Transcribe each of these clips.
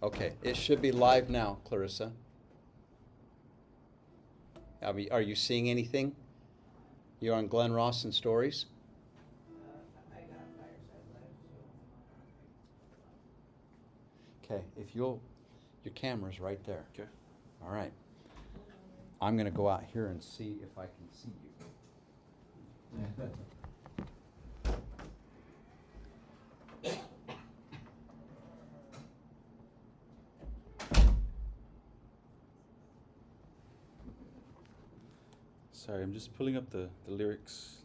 Okay, it should be live now, Clarissa. Are you seeing anything? You're on Glenn Rawson Stories? I got Fireside Live too. Okay, if your camera's right there. Okay. All right. I'm going to go out here and see if I can see you. Sorry, I'm just pulling up the lyrics.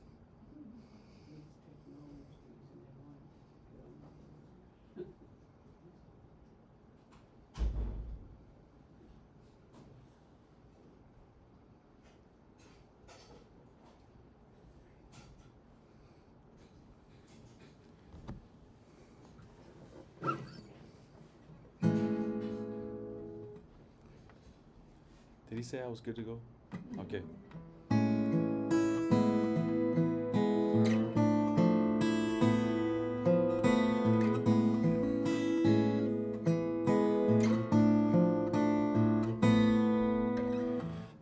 Did he say I was good to go? Okay.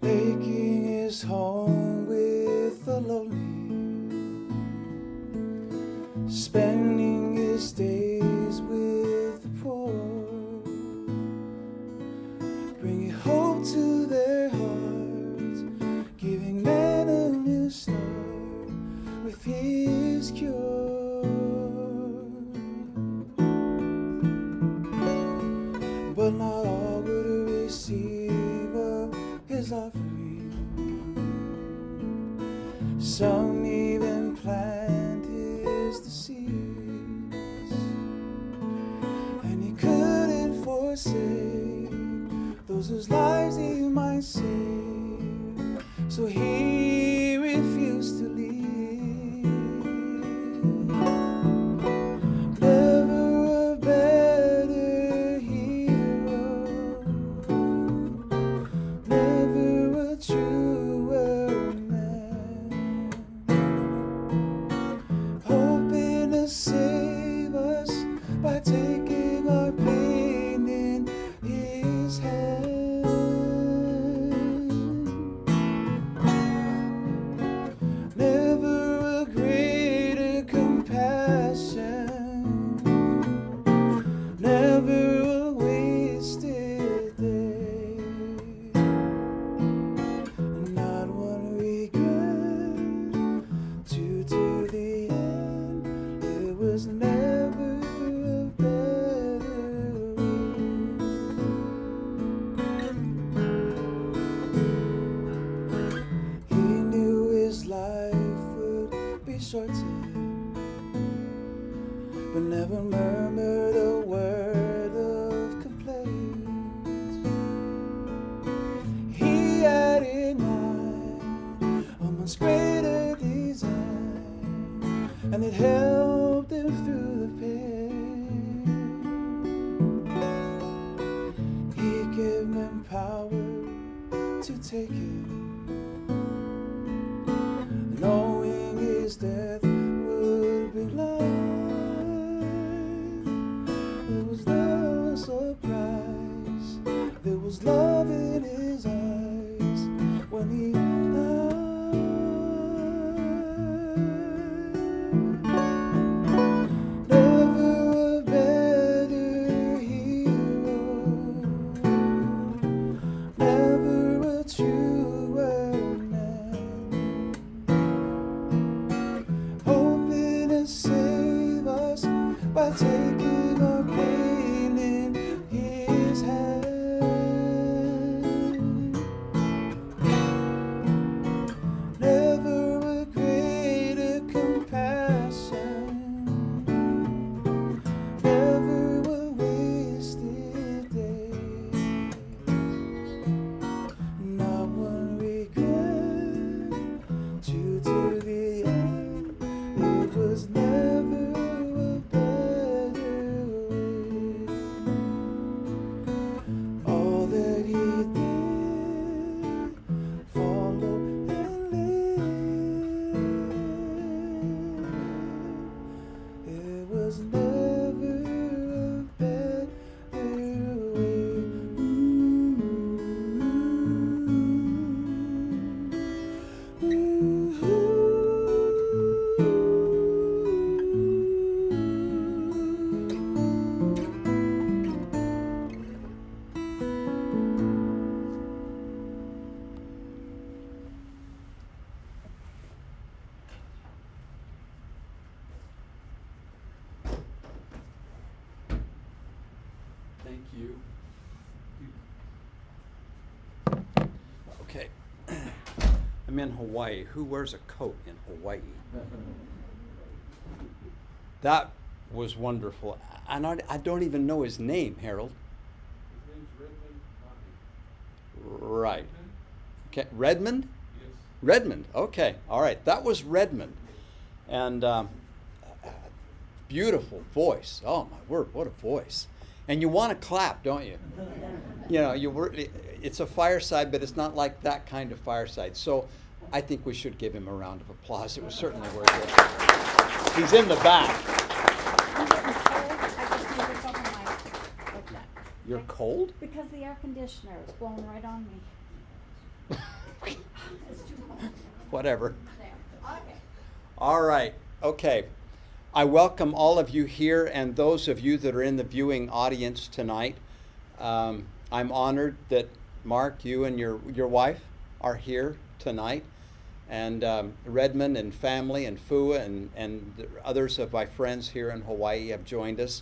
Making his home with the lonely, spending his days with the poor, bringing hope to their hearts, giving men a new start with his cure. But not all would receive of his offering. Some even planted the seeds, and he couldn't forsake those whose lives he might save, so he refused to leave. Never a better hero, never a truer man, hoping to save us by taking our pain in his hand. Never a greater compassion, never a wasted day, not one regret, true to the end. It was never a better way. He knew his life would be shortened, but never murmured a word of complaint. He had in mind a much greater design, and it helped him through the pain. He gave him power to take it, knowing his death would be life. There was no surprise, there was love in his eyes when he died. Never a better hero, never a truer man, hoping to save us by taking our pain in his hand. Thank you. Okay. I'm in Hawaii. Who wears a coat in Hawaii? That was wonderful. And I don't even know his name, Harold. His name's Redmond Bobby. Right. Okay. Redmond? Yes. Redmond. Okay. All right. That was Redmond. And beautiful voice. Oh, my word. What a voice. And you want to clap, don't you? You know, it's a fireside, but it's not like that kind of fireside. So I think we should give him a round of applause. It was certainly worth it. He's in the back. I'm getting cold. I just need this over my like that. You're cold? Because the air conditioner is blowing right on me. It's too cold. Whatever. There. Okay. All right. Okay. I welcome all of you here and those of you that are in the viewing audience tonight. I'm honored that Mark, you and your wife are here tonight, and Redmond and family and Fua and the others of my friends here in Hawaii have joined us.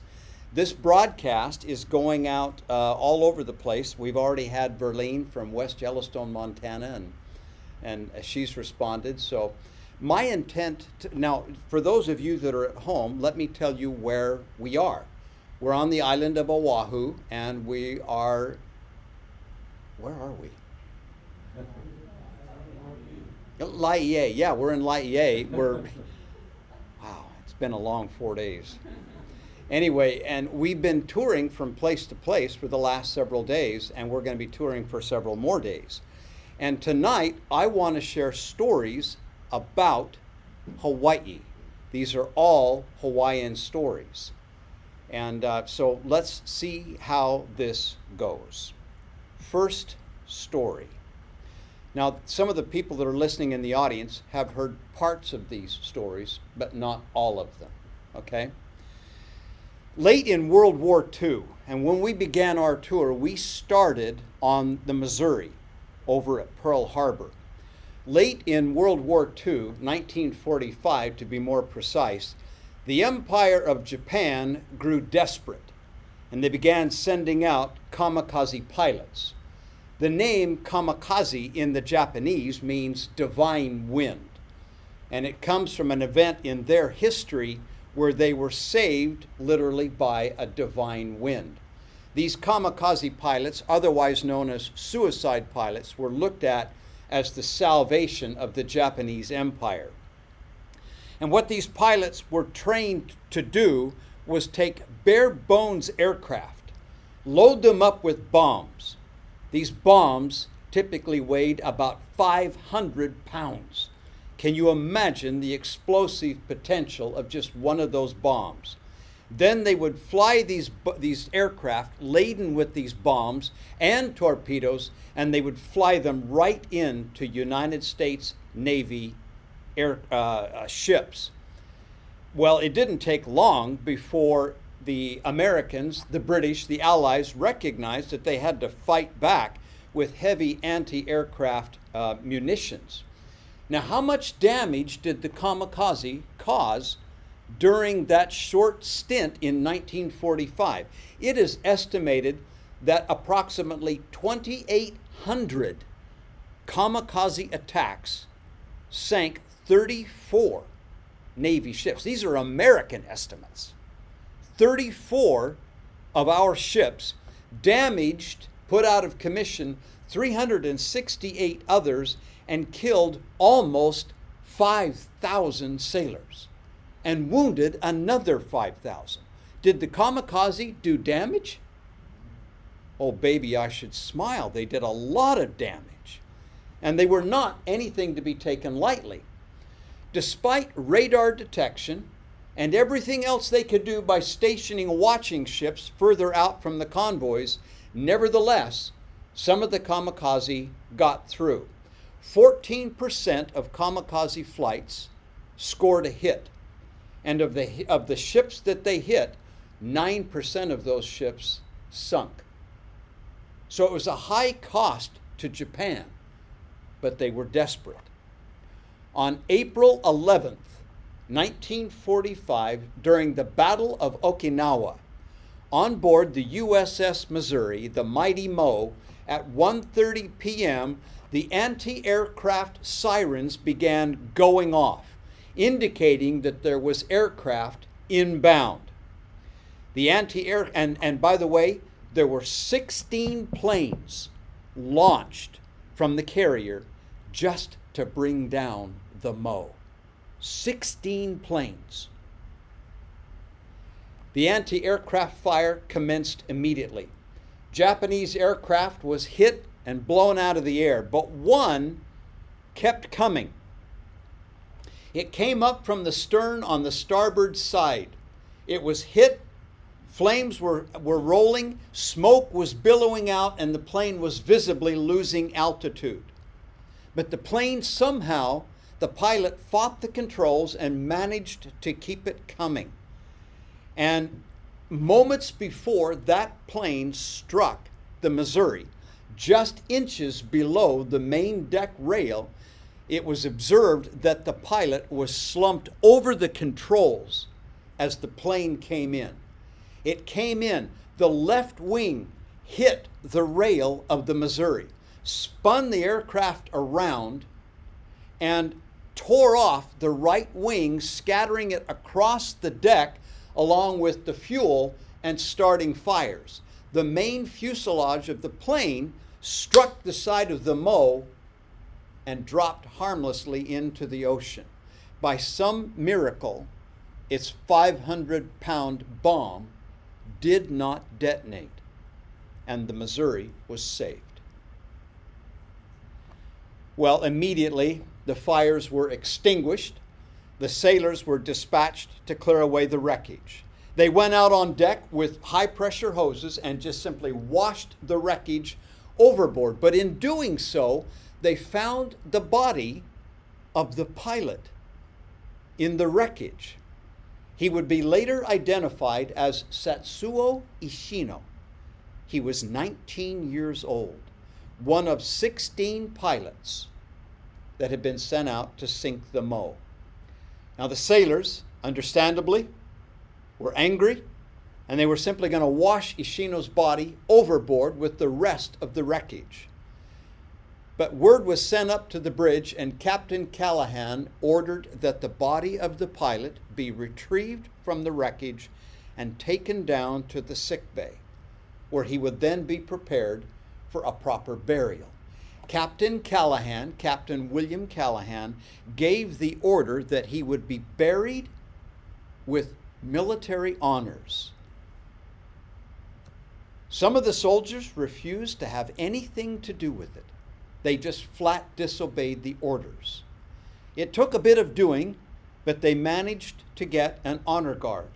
This broadcast is going out all over the place. We've already had Verlene from West Yellowstone, Montana, and she's responded. So my intent, now for those of you that are at home, let me tell you where we are. We're on the island of Oahu, and we are, where are we? Laie, yeah, we're in Laie. Wow, it's been a long 4 days. Anyway, and we've been touring from place to place for the last several days, and we're going to be touring for several more days. And tonight, I want to share stories about Hawaii. These are all Hawaiian stories. And so let's see how this goes. First story. Now, some of the people that are listening in the audience have heard parts of these stories, but not all of them, okay? Late in World War II, and when we began our tour, we started on the Missouri over at Pearl Harbor. Late in World War II, 1945 to be more precise, the Empire of Japan grew desperate, and they began sending out kamikaze pilots. The name kamikaze in the Japanese means divine wind, and it comes from an event in their history where they were saved literally by a divine wind. These kamikaze pilots, otherwise known as suicide pilots, were looked at as the salvation of the Japanese Empire. And what these pilots were trained to do was take bare bones aircraft, load them up with bombs. These bombs typically weighed about 500 pounds. Can you imagine the explosive potential of just one of those bombs? Then they would fly these aircraft laden with these bombs and torpedoes, and they would fly them right into United States Navy ships. Well, it didn't take long before the Americans, the British, the Allies recognized that they had to fight back with heavy anti-aircraft munitions. Now, how much damage did the kamikaze cause during that short stint in 1945? It is estimated that approximately 2,800 kamikaze attacks sank 34 Navy ships. These are American estimates. 34 of our ships damaged, put out of commission 368 others, and killed almost 5,000 sailors and wounded another 5,000. Did the kamikaze do damage? Oh, baby, I should smile. They did a lot of damage. And they were not anything to be taken lightly. Despite radar detection and everything else they could do by stationing watching ships further out from the convoys, nevertheless, some of the kamikaze got through. 14% of kamikaze flights scored a hit. And of the ships that they hit, 9% of those ships sunk. So it was a high cost to Japan, but they were desperate. On April 11th, 1945, during the Battle of Okinawa, on board the USS Missouri, the mighty Mo, at 1:30 p.m., the anti-aircraft sirens began going off, indicating that there was aircraft inbound. The anti-air, and by the way, there were 16 planes launched from the carrier just to bring down the Mo. 16 planes. The anti-aircraft fire commenced immediately. Japanese aircraft was hit and blown out of the air, but one kept coming. It came up from the stern on the starboard side. It was hit, flames were rolling, smoke was billowing out, and the plane was visibly losing altitude. But the plane somehow, the pilot fought the controls and managed to keep it coming. And moments before that plane struck the Missouri, just inches below the main deck rail, it was observed that the pilot was slumped over the controls as the plane came in. It came in, the left wing hit the rail of the Missouri, spun the aircraft around, and tore off the right wing, scattering it across the deck along with the fuel and starting fires. The main fuselage of the plane struck the side of the Mo and dropped harmlessly into the ocean. By some miracle, its 500-pound bomb did not detonate, and the Missouri was saved. Well, immediately the fires were extinguished. The sailors were dispatched to clear away the wreckage. They went out on deck with high-pressure hoses and just simply washed the wreckage overboard. But in doing so, they found the body of the pilot in the wreckage. He would be later identified as Satsuo Ishino. He was 19 years old, one of 16 pilots that had been sent out to sink the Mo. Now the sailors, understandably, were angry, and they were simply going to wash Ishino's body overboard with the rest of the wreckage. But word was sent up to the bridge, and Captain Callahan ordered that the body of the pilot be retrieved from the wreckage and taken down to the sick bay, where he would then be prepared for a proper burial. Captain Callahan, Captain William Callahan, gave the order that he would be buried with military honors. Some of the soldiers refused to have anything to do with it. They just flat disobeyed the orders. It took a bit of doing, but they managed to get an honor guard.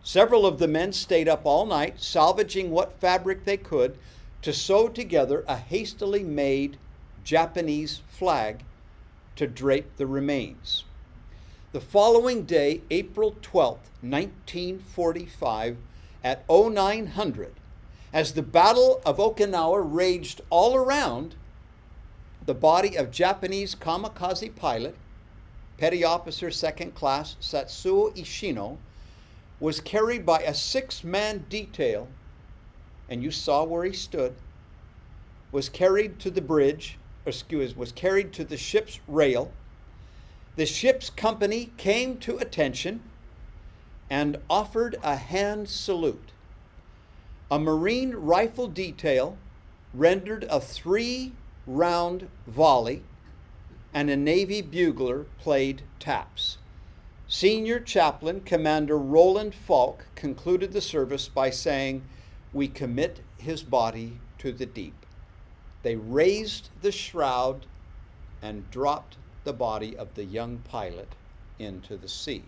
Several of the men stayed up all night, salvaging what fabric they could to sew together a hastily made Japanese flag to drape the remains. The following day, April 12th, 1945, at 0900, as the Battle of Okinawa raged all around, the body of Japanese kamikaze pilot, Petty Officer Second Class Satsuo Ishino, was carried by a 6-man detail, and you saw where he stood, was carried to the bridge, was carried to the ship's rail. The ship's company came to attention and offered a hand salute. A Marine rifle detail rendered a 3-round volley, and a Navy bugler played taps. Senior Chaplain Commander Roland Falk concluded the service by saying, "We commit his body to the deep." They raised the shroud and dropped the body of the young pilot into the sea.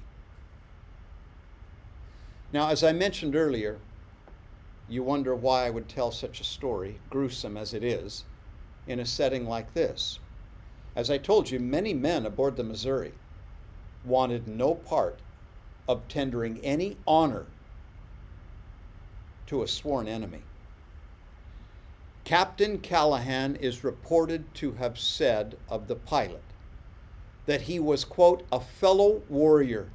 Now, as I mentioned earlier, you wonder why I would tell such a story, gruesome as it is, in a setting like this. As I told you, many men aboard the Missouri wanted no part of tendering any honor to a sworn enemy. Captain Callahan is reported to have said of the pilot that he was, quote, a fellow warrior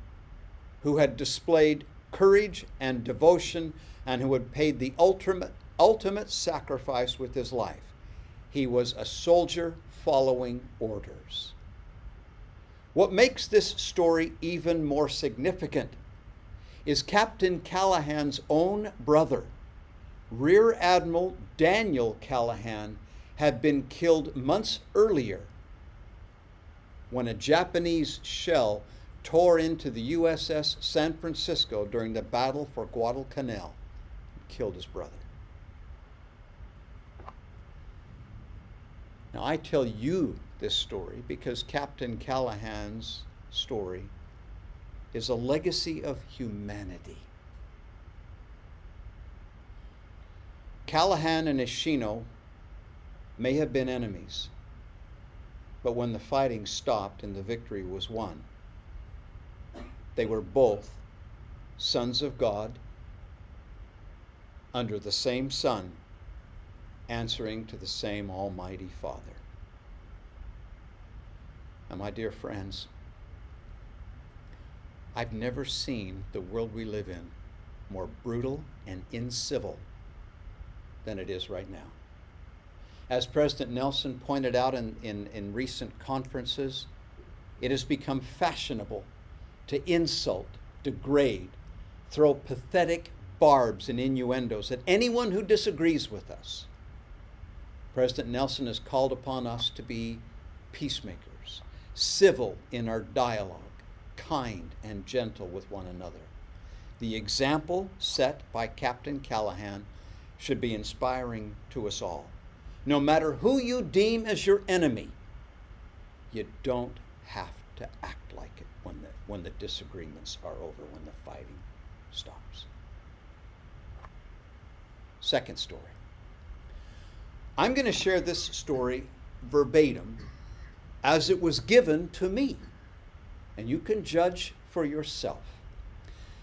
who had displayed courage and devotion, and who had paid the ultimate sacrifice with his life. He was a soldier following orders. What makes this story even more significant is Captain Callahan's own brother, Rear Admiral Daniel Callahan, had been killed months earlier when a Japanese shell tore into the USS San Francisco during the battle for Guadalcanal and killed his brother. Now, I tell you this story because Captain Callahan's story is a legacy of humanity. Callahan and Ishino may have been enemies, but when the fighting stopped and the victory was won, they were both sons of God under the same sun, answering to the same Almighty Father. Now, my dear friends, I've never seen the world we live in more brutal and incivil than it is right now. As President Nelson pointed out in recent conferences, it has become fashionable to insult, degrade, throw pathetic barbs and innuendos at anyone who disagrees with us. President Nelson has called upon us to be peacemakers, civil in our dialogue, kind and gentle with one another. The example set by Captain Callahan should be inspiring to us all. No matter who you deem as your enemy, you don't have to act like it when the disagreements are over, when the fighting stops. Second story. I'm going to share this story verbatim as it was given to me, and you can judge for yourself.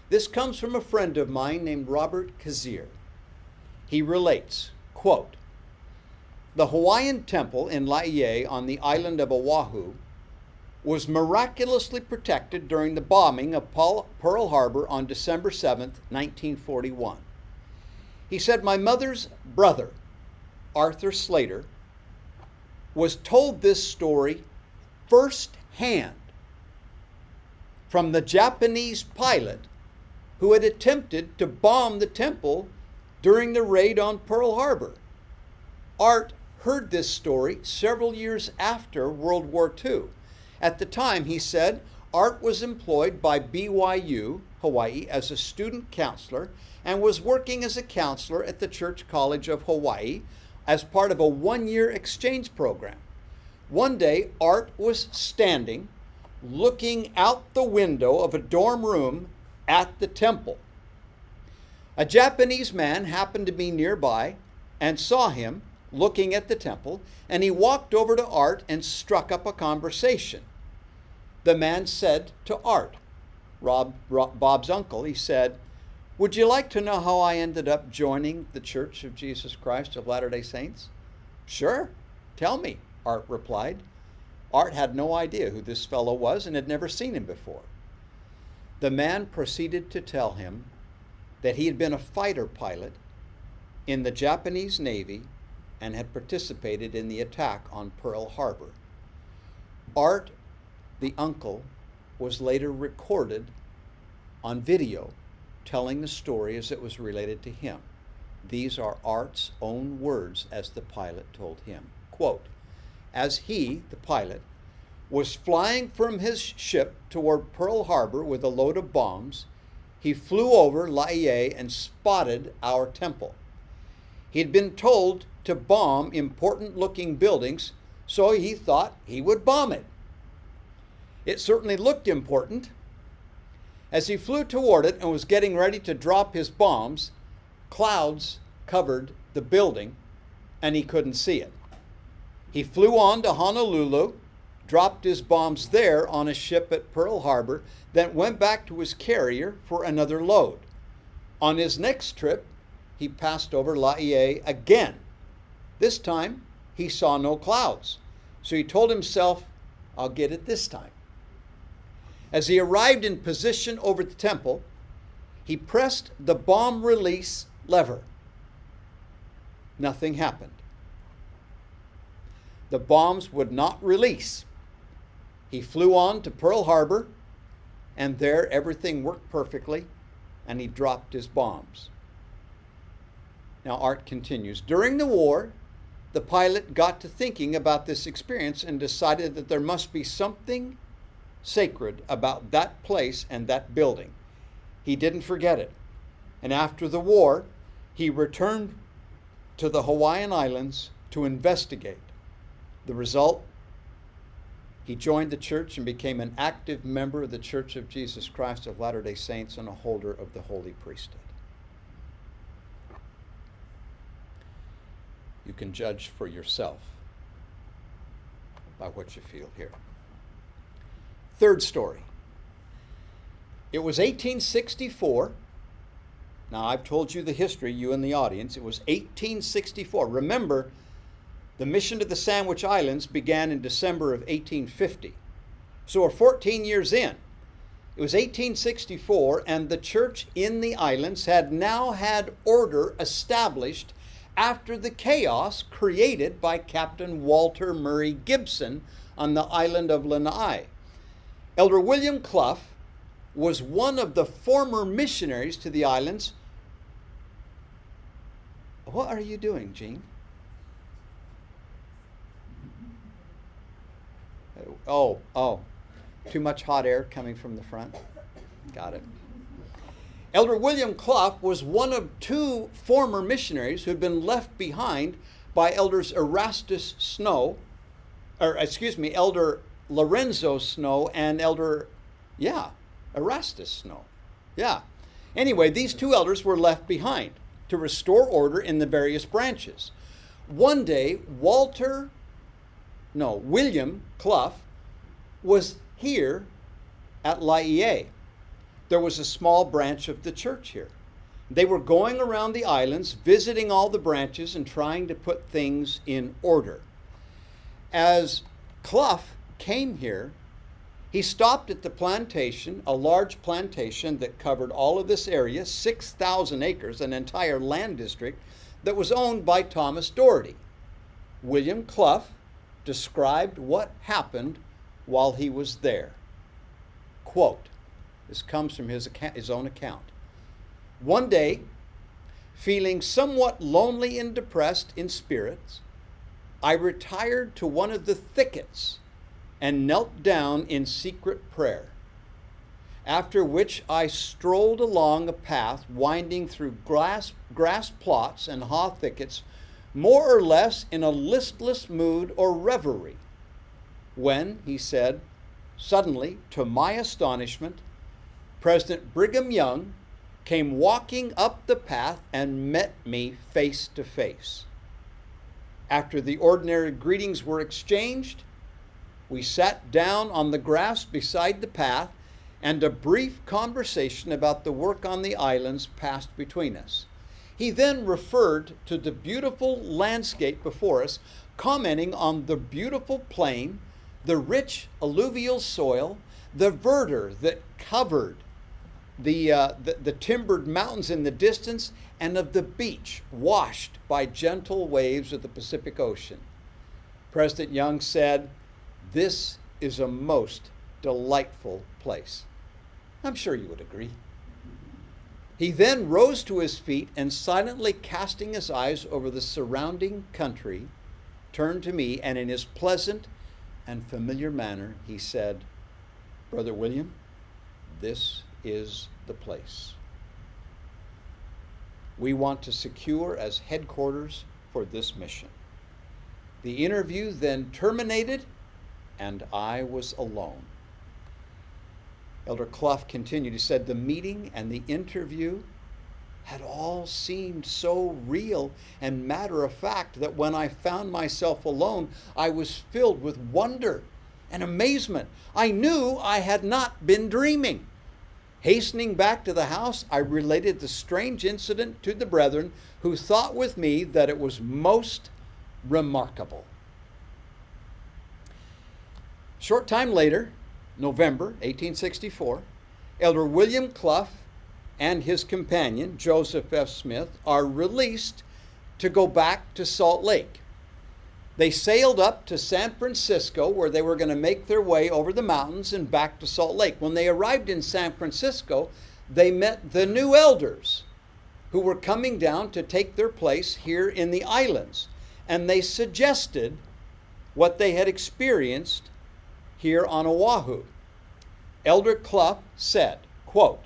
This comes from a friend of mine named Robert Kazir. He relates, quote, "The Hawaiian temple in Laie on the island of Oahu was miraculously protected during the bombing of Pearl Harbor on December 7th, 1941. He said, my mother's brother, Arthur Slater, was told this story firsthand from the Japanese pilot who had attempted to bomb the temple during the raid on Pearl Harbor. Art heard this story several years after World War II. At the time, he said, Art was employed by BYU, Hawaii, as a student counselor and was working as a counselor at the Church College of Hawaii as part of a one-year exchange program. One day, Art was standing, looking out the window of a dorm room at the temple. A Japanese man happened to be nearby and saw him looking at the temple, and he walked over to Art and struck up a conversation. The man said to Art, Bob's uncle, he said, would you like to know how I ended up joining the Church of Jesus Christ of Latter-day Saints? Sure, tell me, Art replied. Art had no idea who this fellow was and had never seen him before. The man proceeded to tell him that he had been a fighter pilot in the Japanese Navy and had participated in the attack on Pearl Harbor. Art, the uncle, was later recorded on video telling the story as it was related to him. These are Art's own words as the pilot told him. Quote, as he, the pilot, was flying from his ship toward Pearl Harbor with a load of bombs, he flew over Laie and spotted our temple. He had been told to bomb important-looking buildings, so he thought he would bomb it. It certainly looked important. As he flew toward it and was getting ready to drop his bombs, clouds covered the building and he couldn't see it. He flew on to Honolulu, dropped his bombs there on a ship at Pearl Harbor, then went back to his carrier for another load. On his next trip, he passed over Laie again. This time, he saw no clouds, so he told himself, I'll get it this time. As he arrived in position over the temple, he He pressed the bomb release lever. Nothing happened. The bombs would not release. He flew on to Pearl Harbor, and there everything worked perfectly, and he dropped his bombs. Now Art continues. During the war, the pilot got to thinking about this experience and decided that there must be something sacred about that place and that building. He didn't forget it. And after the war, he returned to the Hawaiian Islands to investigate. The result, he joined the church and became an active member of the Church of Jesus Christ of Latter-day Saints and a holder of the holy priesthood. You can judge for yourself by what you feel here. Third story. It was 1864. Now, I've told you the history, you in the audience. It was 1864. Remember, the mission to the Sandwich Islands began in December of 1850. So we're 14 years in. It was 1864, and the church in the islands had now had order established after the chaos created by Captain Walter Murray Gibson on the island of Lanai. Elder William Clough was one of the former missionaries to the islands. What are you doing, Gene? Oh, too much hot air coming from the front. Got it. Elder William Clough was one of two former missionaries who had been left behind by Elders Elder Lorenzo Snow and Elder, Erastus Snow. Yeah. Anyway, these two elders were left behind to restore order in the various branches. One day, William Clough was here at Laie. There was a small branch of the church here. They were going around the islands, visiting all the branches and trying to put things in order. As Clough came here, he stopped at the plantation, a large plantation that covered all of this area, 6,000 acres, an entire land district that was owned by Thomas Doherty. William Clough described what happened while he was there. Quote, this comes from his own account. One day, feeling somewhat lonely and depressed in spirits, I retired to one of the thickets and knelt down in secret prayer, after which I strolled along a path winding through grass plots and haw thickets, more or less in a listless mood or reverie, when, he said, suddenly, to my astonishment, President Brigham Young came walking up the path and met me face to face. After the ordinary greetings were exchanged, we sat down on the grass beside the path, and a brief conversation about the work on the islands passed between us. He then referred to the beautiful landscape before us, commenting on the beautiful plain, the rich alluvial soil, the verdure that covered the timbered mountains in the distance, and of the beach washed by gentle waves of the Pacific Ocean. President Young said, "This is a most delightful place." I'm sure you would agree. He then rose to his feet and, silently casting his eyes over the surrounding country, turned to me, and in his pleasant and familiar manner, he said, "Brother William, this is the place we want to secure as headquarters for this mission." The interview then terminated, and I was alone. Elder Clough continued. He said, the meeting and the interview had all seemed so real and matter of fact that when I found myself alone, I was filled with wonder and amazement. I knew I had not been dreaming. Hastening back to the house, I related the strange incident to the brethren, who thought with me that it was most remarkable. Short time later, November 1864, Elder William Clough and his companion, Joseph F. Smith, are released to go back to Salt Lake. They sailed up to San Francisco, where they were going to make their way over the mountains and back to Salt Lake. When they arrived in San Francisco, they met the new elders who were coming down to take their place here in the islands. And they suggested what they had experienced here on Oahu. Elder Clough said, quote,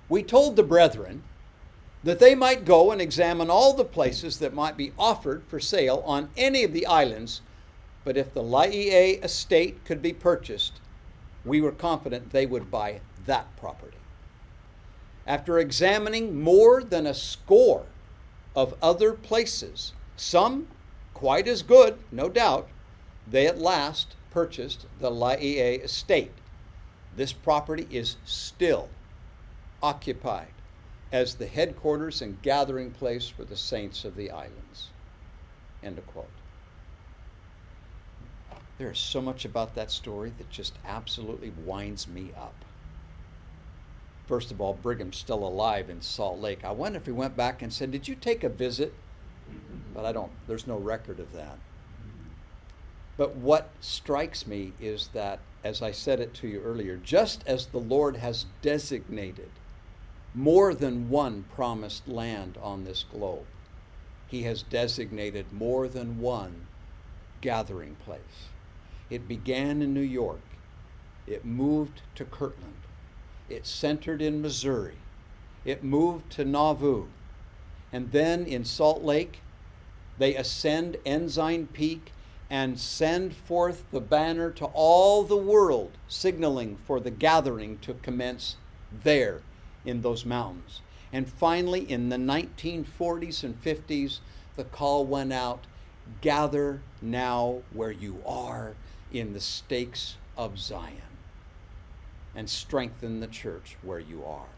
"We told the brethren that they might go and examine all the places that might be offered for sale on any of the islands, but if the Laie estate could be purchased, we were confident they would buy that property. After examining more than a score of other places, some quite as good, no doubt, they at last purchased the Laie estate. This property is still occupied as the headquarters and gathering place for the saints of the islands." End of quote. There is so much about that story that just absolutely winds me up. First of all, Brigham's still alive in Salt Lake. I wonder if he went back and said, "Did you take a visit?" But there's no record of that. But what strikes me is that, as I said it to you earlier, just as the Lord has designated more than one promised land on this globe, he has designated more than one gathering place. It began in New York. It moved to Kirtland. It centered in Missouri. It moved to Nauvoo. And then in Salt Lake, they ascend Ensign Peak and send forth the banner to all the world, signaling for the gathering to commence there in those mountains. And finally, in the 1940s and 50s, the call went out, "Gather now where you are in the stakes of Zion, and strengthen the church where you are."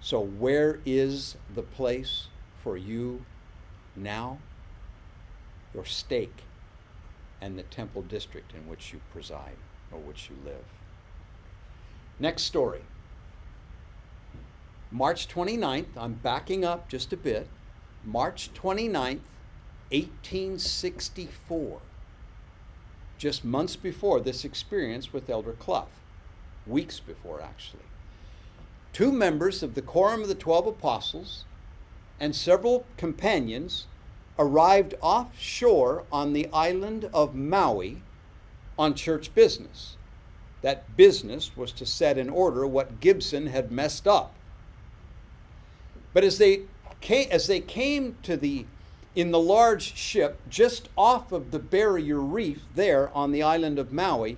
So where is the place for you now? Your stake and the temple district in which you preside or which you live. Next story. March 29th, I'm backing up just a bit. March 29th, 1864. Just months before this experience with Elder Clough. Weeks before, actually. 2 members of the Quorum of the 12 Apostles and several companions arrived offshore on the island of Maui on church business. That business was to set in order what Gibson had messed up. But as they came in the large ship just off of the barrier reef there on the island of Maui,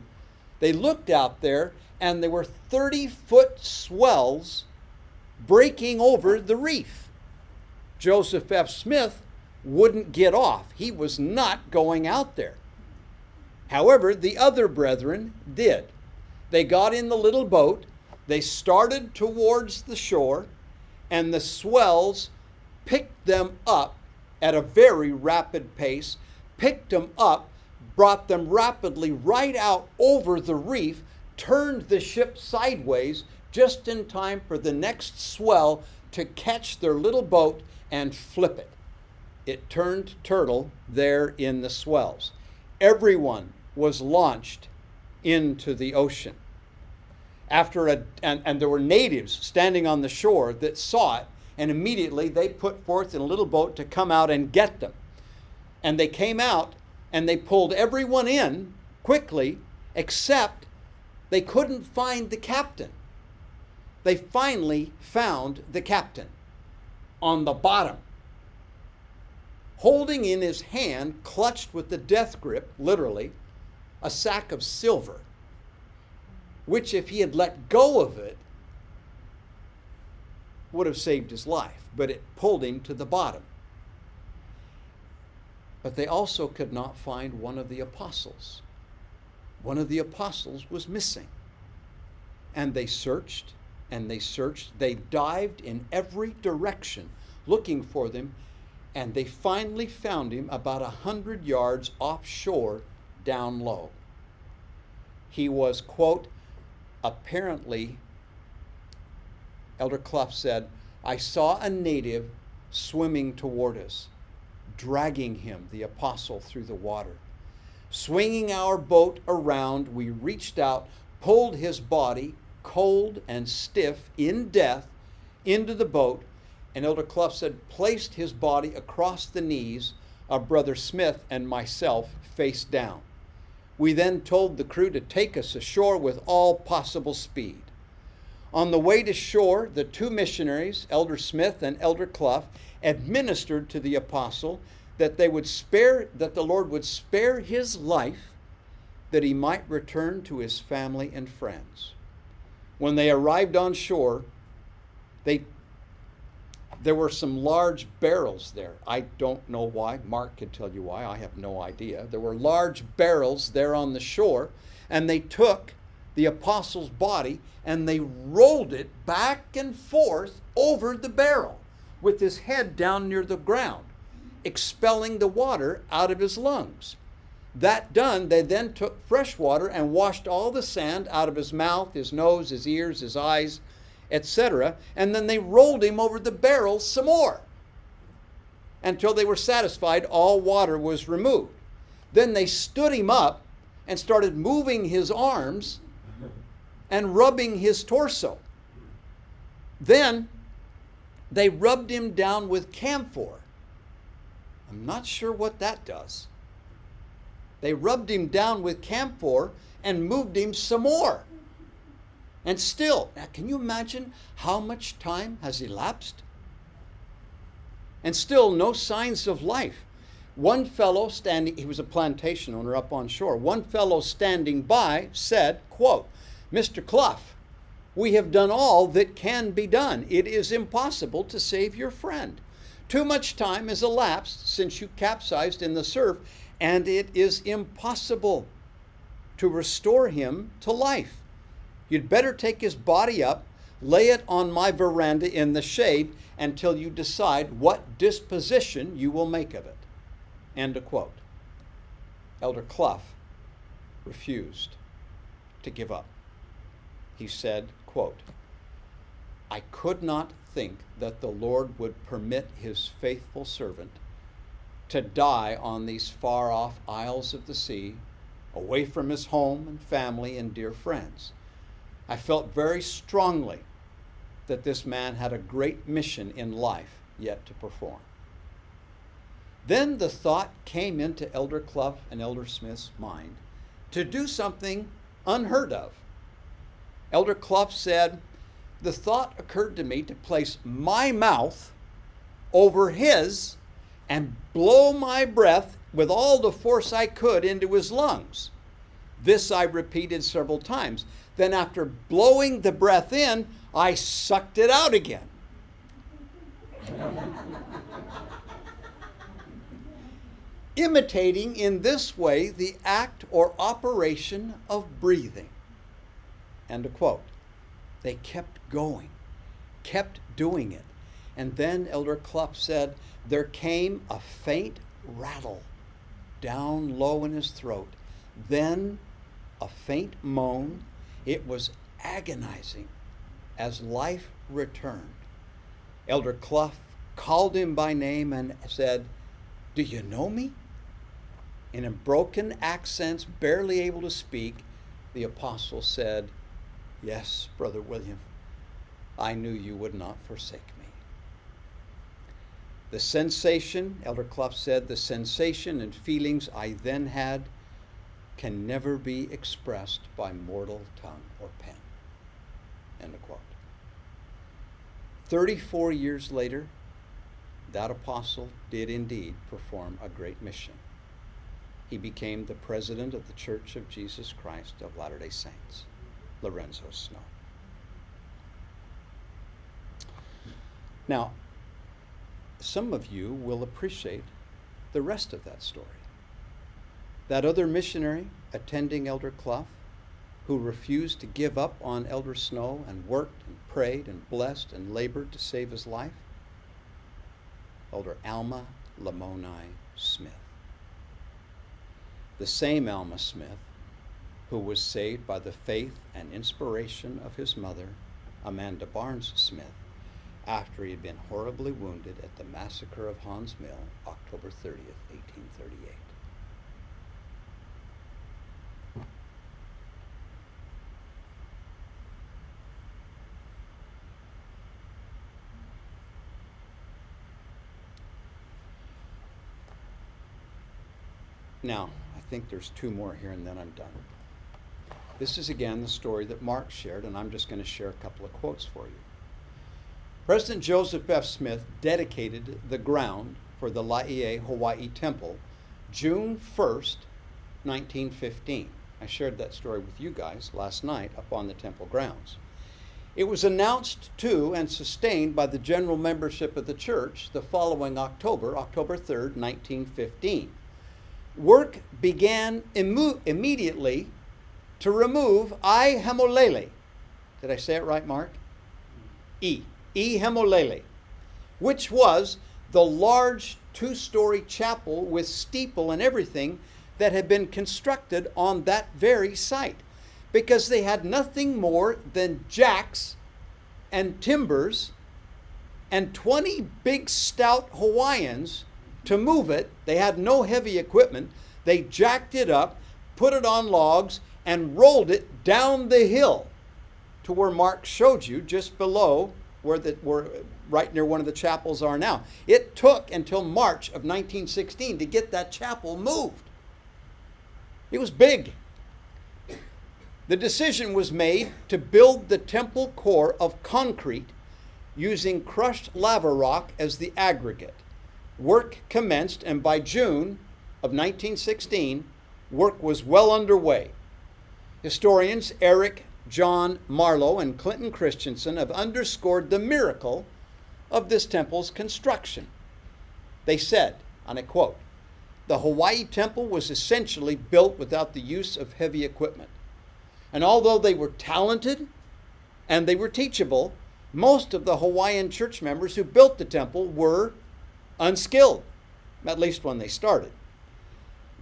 they looked out there and there were 30-foot swells breaking over the reef. Joseph F. Smith wouldn't get off. He was not going out there. However, the other brethren did. They got in the little boat, they started towards the shore, and the swells picked them up at a very rapid pace, picked them up, brought them rapidly right out over the reef, turned the ship sideways just in time for the next swell to catch their little boat and flip it. It turned turtle there in the swells. Everyone was launched into the ocean. And there were natives standing on the shore that saw it, and immediately they put forth in a little boat to come out and get them. And they came out and they pulled everyone in quickly, except they couldn't find the captain. They finally found the captain on the bottom, holding in his hand, clutched with the death grip, literally, a sack of silver, which if he had let go of it, would have saved his life, but it pulled him to the bottom. But they also could not find one of the apostles. One of the apostles was missing. And they searched, and they searched. They dived in every direction looking for them, and they finally found him about 100 yards offshore down low. He was, quote, apparently Elder Clough said, I saw a native swimming toward us, dragging him, the apostle, through the water. Swinging our boat around, we reached out, pulled his body, cold and stiff in death, into the boat, and Elder Clough said, placed his body across the knees of Brother Smith and myself, face down. We then told the crew to take us ashore with all possible speed. On the way to shore, the two missionaries, Elder Smith and Elder Clough, administered to the apostle that the Lord would spare his life, that he might return to his family and friends. When they arrived on shore, there were some large barrels there. I don't know why. Mark could tell you why. I have no idea. There were large barrels there on the shore, and they took the apostle's body and they rolled it back and forth over the barrel with his head down near the ground, expelling the water out of his lungs. That done, they then took fresh water and washed all the sand out of his mouth, his nose, his ears, his eyes, etc. And then they rolled him over the barrel some more until they were satisfied all water was removed. Then they stood him up and started moving his arms and rubbing his torso. Then they rubbed him down with camphor. I'm not sure what that does. They rubbed him down with camphor and moved him some more. And still, now can you imagine how much time has elapsed? And still no signs of life. One fellow standing, he was a plantation owner up on shore, one fellow standing by said, quote, Mr. Clough, we have done all that can be done. It is impossible to save your friend. Too much time has elapsed since you capsized in the surf, and it is impossible to restore him to life. You'd better take his body up, lay it on my veranda in the shade until you decide what disposition you will make of it. End of quote. Elder Clough refused to give up. He said, quote, I could not think that the Lord would permit his faithful servant to die on these far-off isles of the sea, away from his home and family and dear friends. I felt very strongly that this man had a great mission in life yet to perform. Then the thought came into Elder Clough and Elder Smith's mind to do something unheard of. Elder Clough said, the thought occurred to me to place my mouth over his and blow my breath with all the force I could into his lungs. This I repeated several times. Then after blowing the breath in, I sucked it out again. Imitating in this way the act or operation of breathing. End of quote. They kept going, kept doing it. And then Elder Clough said, there came a faint rattle down low in his throat. Then a faint moan. It was agonizing as life returned. Elder Clough called him by name and said, do you know me? In broken accents, barely able to speak, the apostle said, yes, Brother William, I knew you would not forsake me. The sensation, Elder Clough said, the sensation and feelings I then had can never be expressed by mortal tongue or pen. End of quote. 34 years later, that apostle did indeed perform a great mission. He became the president of the Church of Jesus Christ of Latter-day Saints, Lorenzo Snow. Now, some of you will appreciate the rest of that story. That other missionary attending Elder Clough, who refused to give up on Elder Snow and worked and prayed and blessed and labored to save his life, Elder Alma Lamoni Smith. The same Alma Smith who was saved by the faith and inspiration of his mother, Amanda Barnes Smith, after he had been horribly wounded at the massacre of Hans Mill, October 30th, 1838. Now, I think there's two more here and then I'm done. This is again the story that Mark shared, and I'm just going to share a couple of quotes for you. President Joseph F. Smith dedicated the ground for the Laie, Hawaii Temple June 1st, 1915. I shared that story with you guys last night up on the temple grounds. It was announced to and sustained by the general membership of the church the following October 3rd, 1915. Work began immediately to remove I Hemolele. Did I say it right, Mark? E Hemolele, which was the large two-story chapel with steeple and everything that had been constructed on that very site, because they had nothing more than jacks and timbers and 20 big stout Hawaiians to move it. They had no heavy equipment. They jacked it up, put it on logs, and rolled it down the hill to where Mark showed you, just below where right near one of the chapels are now. It took until March of 1916 to get that chapel moved. It was big. The decision was made to build the temple core of concrete using crushed lava rock as the aggregate. Work commenced, and by June of 1916, work was well underway. Historians Eric John Marlowe and Clinton Christensen have underscored the miracle of this temple's construction. They said, and I quote, "The Hawaii temple was essentially built without the use of heavy equipment. And although they were talented and they were teachable, most of the Hawaiian church members who built the temple were unskilled, at least when they started.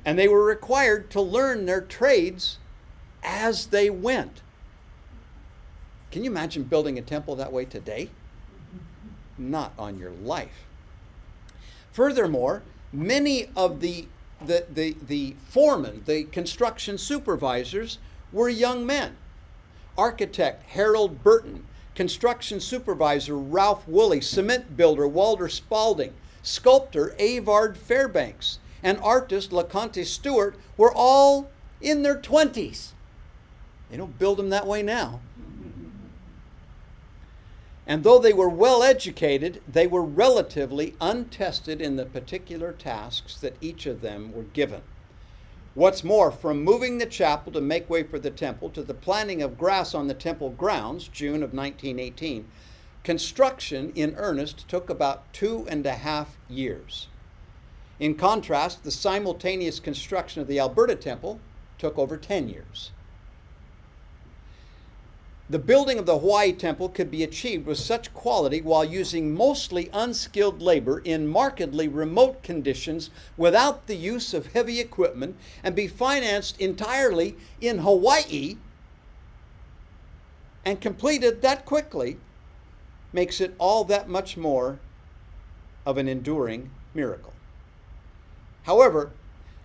And they were required to learn their trades as they went." Can you imagine building a temple that way today? Not on your life. Furthermore, many of the foremen, the construction supervisors, were young men. Architect Harold Burton, construction supervisor Ralph Woolley, cement builder Walter Spalding, sculptor Avard Fairbanks, and artist LeConte Stewart were all in their 20s. They don't build them that way now. And though they were well educated, they were relatively untested in the particular tasks that each of them were given. What's more, from moving the chapel to make way for the temple to the planting of grass on the temple grounds, June of 1918, construction in earnest took about 2.5 years. In contrast, the simultaneous construction of the Alberta temple took over 10 years. The building of the Hawaii temple could be achieved with such quality while using mostly unskilled labor in markedly remote conditions without the use of heavy equipment and be financed entirely in Hawaii and completed that quickly makes it all that much more of an enduring miracle. However,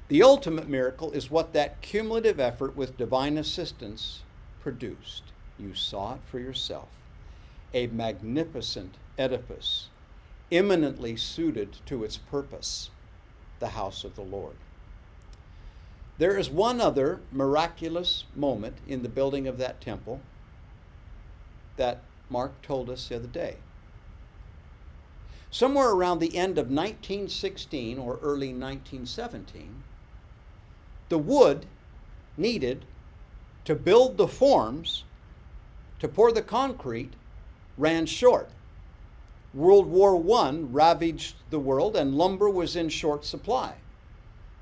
the ultimate miracle is what that cumulative effort with divine assistance produced. You saw it for yourself. A magnificent edifice, eminently suited to its purpose, the house of the Lord. There is one other miraculous moment in the building of that temple that Mark told us the other day. Somewhere around the end of 1916 or early 1917, the wood needed to build the forms to pour the concrete ran short. World War I ravaged the world and lumber was in short supply.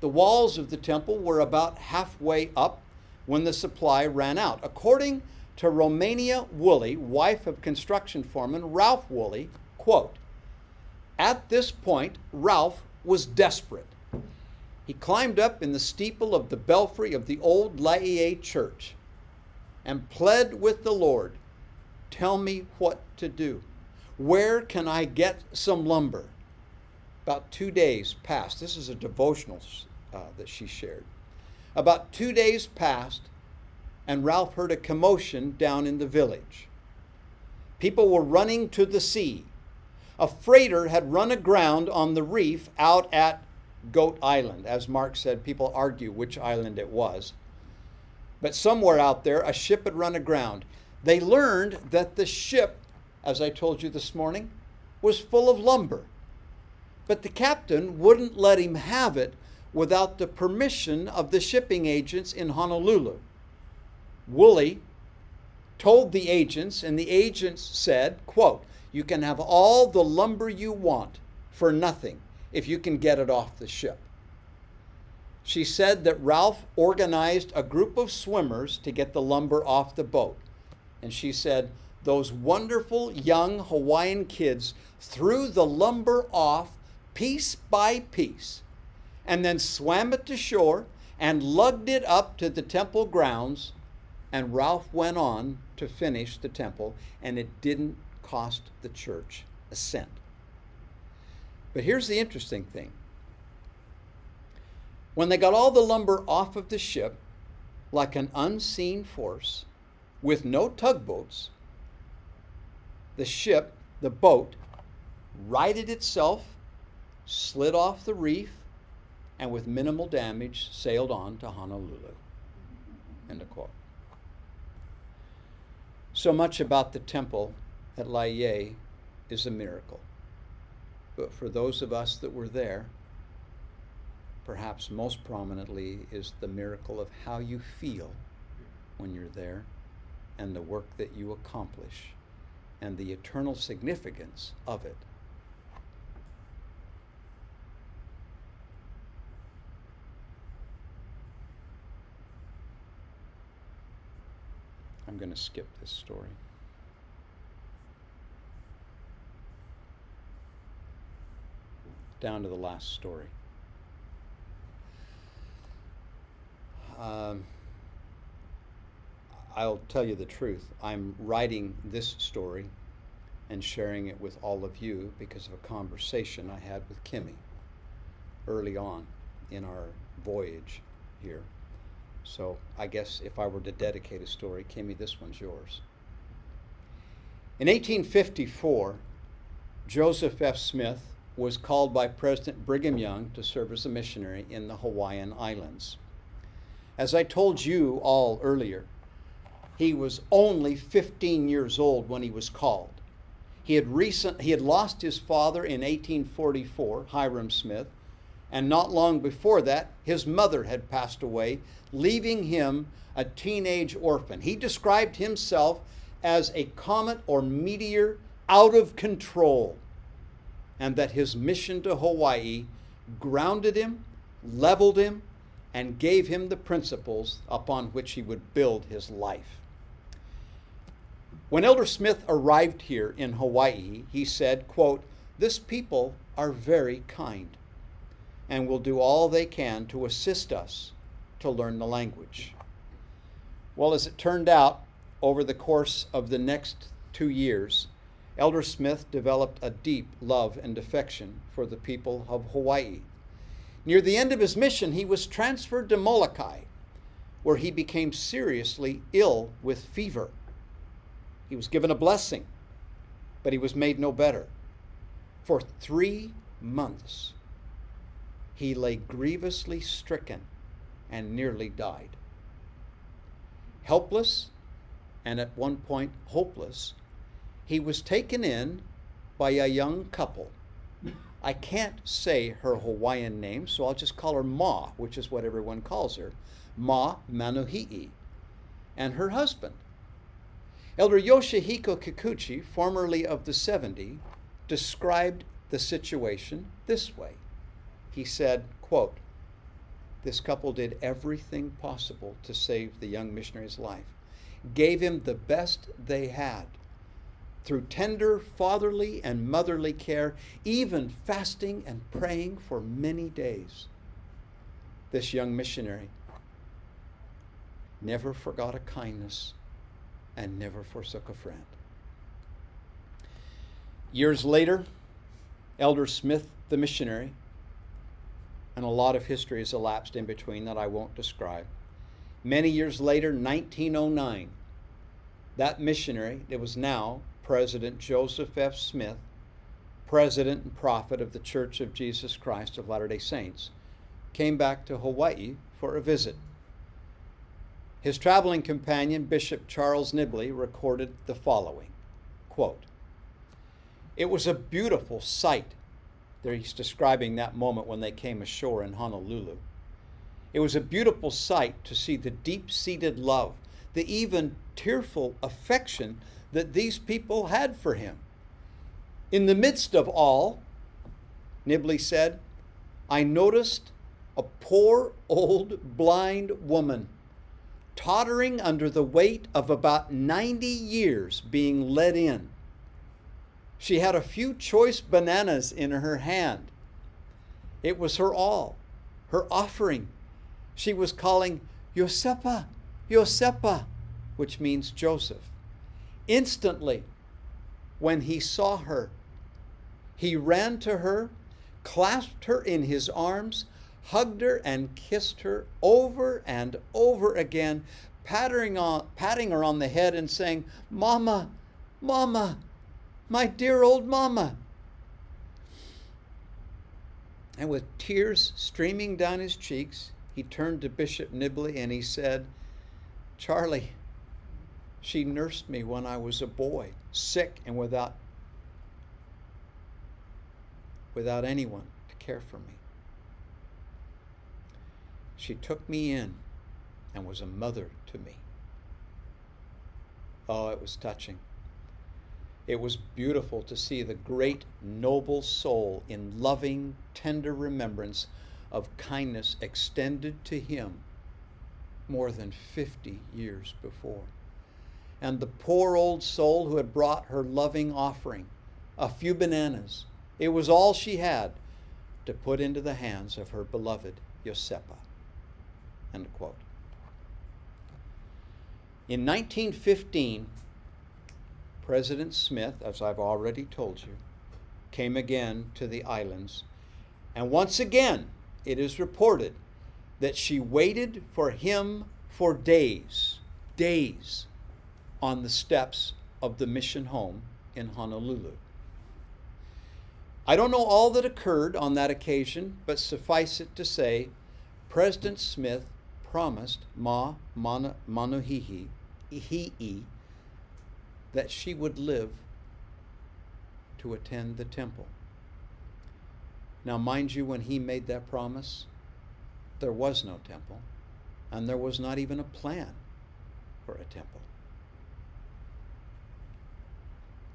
The walls of the temple were about halfway up when the supply ran out. According to Romania Woolley, wife of construction foreman Ralph Woolley, quote, "At this point, Ralph was desperate. He climbed up in the steeple of the belfry of the old Laie church and pled with the Lord Tell me what to do. Where can I get some lumber? About 2 days passed. This is a devotional that she shared. About 2 days passed, and Ralph heard a commotion down in the village. People were running to the sea. A freighter had run aground on the reef out at Goat Island. As Mark said, people argue which island it was. But somewhere out there, a ship had run aground. They learned that the ship, as I told you this morning, was full of lumber. But the captain wouldn't let him have it without the permission of the shipping agents in Honolulu. Woolley told the agents, and the agents said, quote, "You can have all the lumber you want for nothing if you can get it off the ship." She said that Ralph organized a group of swimmers to get the lumber off the boat. And she said, those wonderful young Hawaiian kids threw the lumber off piece by piece and then swam it to shore and lugged it up to the temple grounds. And Ralph went on to finish the temple, and it didn't cost the church a cent. But here's the interesting thing. When they got all the lumber off of the ship, like an unseen force, with no tugboats, the boat, righted itself, slid off the reef, and with minimal damage sailed on to Honolulu. End of quote. So much about the temple at Laie is a miracle. But for those of us that were there, perhaps most prominently is the miracle of how you feel when you're there and the work that you accomplish and the eternal significance of it. I'm going to skip this story. Down to the last story. I'll tell you the truth. I'm writing this story and sharing it with all of you because of a conversation I had with Kimmy early on in our voyage here. So I guess if I were to dedicate a story, Kimmy, this one's yours. In 1854, Joseph F. Smith was called by President Brigham Young to serve as a missionary in the Hawaiian Islands. As I told you all earlier, he was only 15 years old when he was called. He had lost his father in 1844, Hiram Smith, and not long before that, his mother had passed away, leaving him a teenage orphan. He described himself as a comet or meteor out of control, and that his mission to Hawaii grounded him, leveled him, and gave him the principles upon which he would build his life. When Elder Smith arrived here in Hawaii, he said, quote, "This people are very kind and will do all they can to assist us to learn the language." Well, as it turned out, over the course of the next 2 years, Elder Smith developed a deep love and affection for the people of Hawaii. Near the end of his mission, he was transferred to Molokai, where he became seriously ill with fever. He was given a blessing, but he was made no better. For 3 months, he lay grievously stricken and nearly died. Helpless, and at one point hopeless, he was taken in by a young couple. I can't say her Hawaiian name, so I'll just call her Ma, which is what everyone calls her, Ma Manoi, and her husband. Elder Yoshihiko Kikuchi, formerly of the 70, described the situation this way. He said, quote, "This couple did everything possible to save the young missionary's life, gave him the best they had, through tender fatherly and motherly care, even fasting and praying for many days. This young missionary never forgot a kindness and never forsook a friend." Years later, Elder Smith, the missionary, and a lot of history has elapsed in between that I won't describe. Many years later, 1909, that missionary, it was now President Joseph F. Smith, president and prophet of the Church of Jesus Christ of Latter-day Saints, came back to Hawaii for a visit. His traveling companion, Bishop Charles Nibley, recorded the following, quote, "It was a beautiful sight." There he's describing that moment when they came ashore in Honolulu. "It was a beautiful sight to see the deep-seated love, the even tearful affection that these people had for him. In the midst of all," Nibley said, "I noticed a poor old blind woman tottering under the weight of about 90 years being led in. She had a few choice bananas in her hand. It was her all, her offering. She was calling, 'Yosepa, Yosepa,' which means Joseph. Instantly, when he saw her, he ran to her, clasped her in his arms, hugged her and kissed her over and over again, patting her on the head and saying, 'Mama, Mama, my dear old Mama.' And with tears streaming down his cheeks, he turned to Bishop Nibley and he said, 'Charlie, she nursed me when I was a boy, sick and without anyone to care for me. She took me in and was a mother to me.'" Oh, it was touching. It was beautiful to see the great, noble soul in loving, tender remembrance of kindness extended to him more than 50 years before. And the poor old soul who had brought her loving offering, a few bananas, it was all she had to put into the hands of her beloved Yosepa. End quote. In 1915, President Smith, as I've already told you, came again to the islands, and once again it is reported that she waited for him for days on the steps of the mission home in Honolulu. I don't know all that occurred on that occasion, but suffice it to say, President Smith promised Manoi that she would live to attend the temple. Now, mind you, when he made that promise, there was no temple, and there was not even a plan for a temple.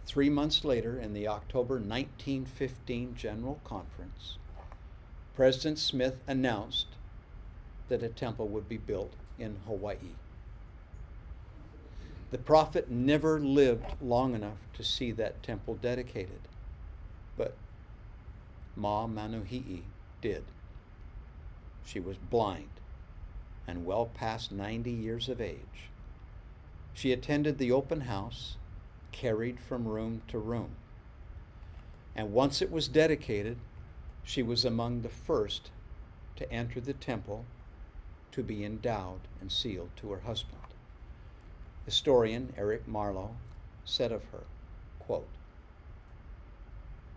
3 months later, in the October 1915 General Conference, President Smith announced that a temple would be built in Hawaii. The prophet never lived long enough to see that temple dedicated, but Manoi did. She was blind and well past 90 years of age. She attended the open house, carried from room to room. And once it was dedicated, she was among the first to enter the temple to be endowed and sealed to her husband. Historian Eric Marlowe said of her, quote,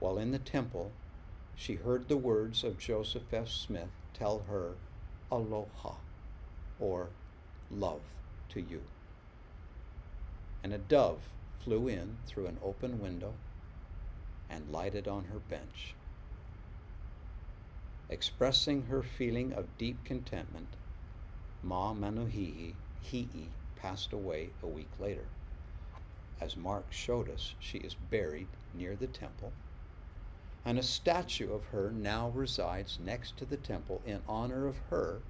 "While in the temple, she heard the words of Joseph F. Smith tell her, 'Aloha,' or 'love to you.' And a dove flew in through an open window and lighted on her bench. Expressing her feeling of deep contentment, Manoi passed away a week later. As Mark showed us, she is buried near the temple, and a statue of her now resides next to the temple in honor of her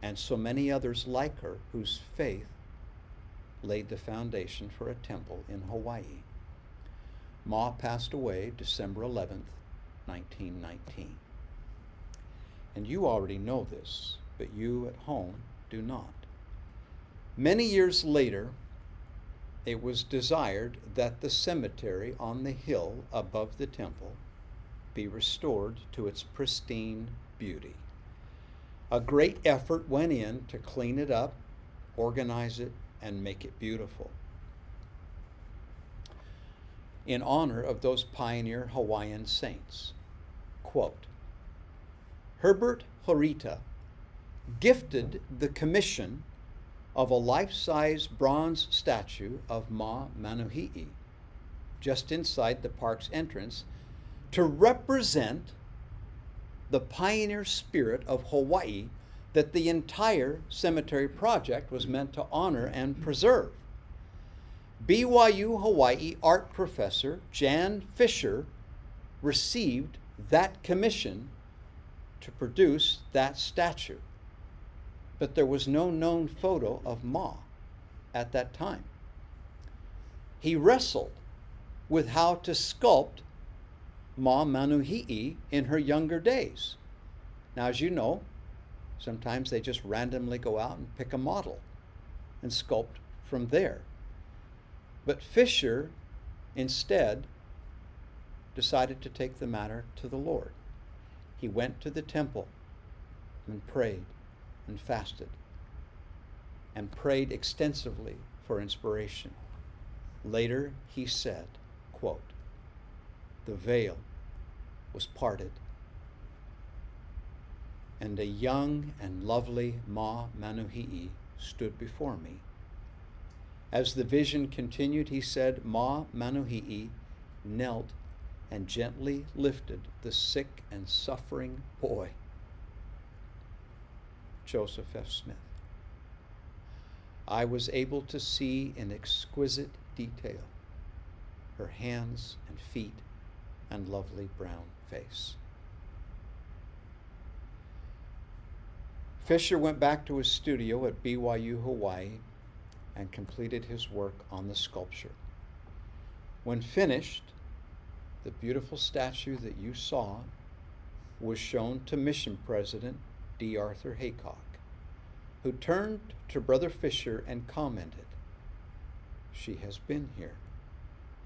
and so many others like her whose faith laid the foundation for a temple in Hawaii. Ma passed away December 11th, 1919. And you already know this, but you at home do not. Many years later, it was desired that the cemetery on the hill above the temple be restored to its pristine beauty. A great effort went in to clean it up, organize it, and make it beautiful. In honor of those pioneer Hawaiian saints, quote, Herbert Horita gifted the commission of a life-size bronze statue of Ma Manuhi'i just inside the park's entrance to represent the pioneer spirit of Hawaii that the entire cemetery project was meant to honor and preserve. BYU Hawaii art professor Jan Fisher received that commission to produce that statue. But there was no known photo of Ma at that time. He wrestled with how to sculpt Ma Manuhi'i in her younger days. Now, as you know, sometimes they just randomly go out and pick a model and sculpt from there. But Fisher instead decided to take the matter to the Lord. He went to the temple and prayed and fasted and prayed extensively for inspiration. Later he said, quote, the veil was parted and a young and lovely Ma Manuhi'i stood before me. As the vision continued, he said, Ma Manuhi'i knelt and gently lifted the sick and suffering boy, Joseph F. Smith. I was able to see in exquisite detail her hands and feet and lovely brown face. Fisher went back to his studio at BYU Hawaii and completed his work on the sculpture. When finished, the beautiful statue that you saw was shown to Mission President D. Arthur Haycock, who turned to Brother Fisher and commented, she has been here,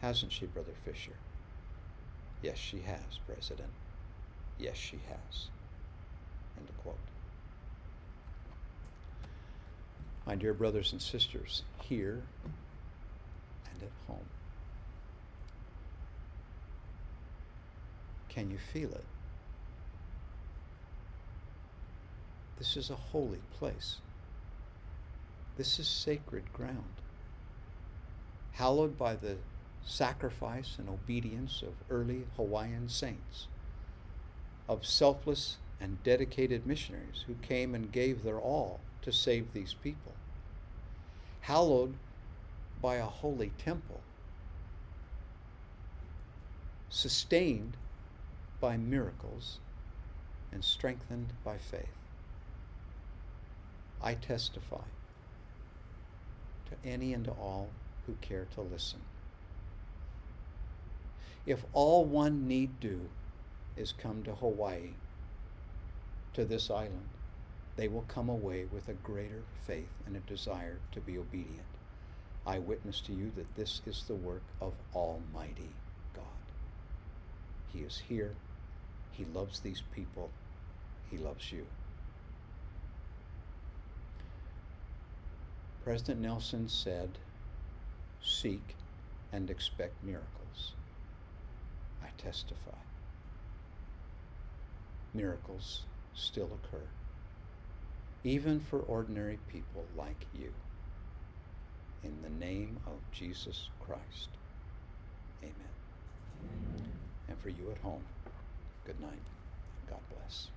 hasn't she, Brother Fisher? Yes, she has, President. Yes, she has. End of quote. My dear brothers and sisters, here and at home, can you feel it? This is a holy place. This is sacred ground, hallowed by the sacrifice and obedience of early Hawaiian saints, of selfless and dedicated missionaries who came and gave their all to save these people, hallowed by a holy temple, sustained by miracles and strengthened by faith. I testify to any and to all who care to listen. If all one need do is come to Hawaii, to this island, they will come away with a greater faith and a desire to be obedient. I witness to you that this is the work of Almighty God. He is here. He loves these people. He loves you. President Nelson said, seek and expect miracles. I testify. Miracles still occur, even for ordinary people like you. In the name of Jesus Christ, amen. And for you at home, good night. God bless.